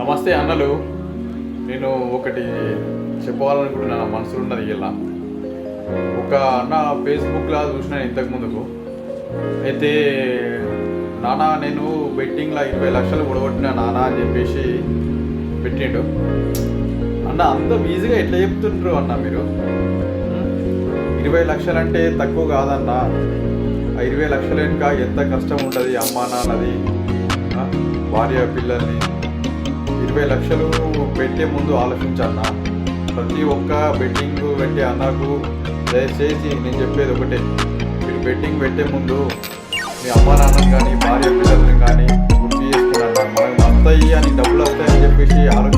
నమస్తే అన్నలు. నేను ఒకటి చెప్పాలనుకుంటున్నాను, నా మనసులో ఉన్నది. ఇలా ఒక అన్న ఫేస్బుక్లో చూసిన ఇంతకు ముందుకు అయితే, నానా నేను బెట్టింగ్లో 20 లక్షలు కూడగొట్టిన నానా అని చెప్పేసి పెట్టిండు. అన్న అంత ఈజీగా ఎట్లా చెప్తుండ్రు అన్న మీరు? 20 లక్షలు అంటే తక్కువ కాదన్న. ఆ 20 లక్షలు వెనుక ఎంత కష్టం ఉంటుంది, అమ్మా నాన్నది, భార్య పిల్లల్ని. 20 లక్షలు పెట్టే ముందు ఆలోచించన్న. ప్రతి ఒక్క బెట్టింగ్ పెట్టే అన్నకు దయచేసి నేను చెప్పేది ఒకటే, మీరు బెట్టింగ్ పెట్టే ముందు మీ అమ్మా నాన్నని కానీ భార్య పిల్లల్ని కానీ గుర్తు చేసుకున్నాను. మనకు వస్తాయి అని, డబ్బులు వస్తాయని చెప్పేసి ఆలోచించాలి.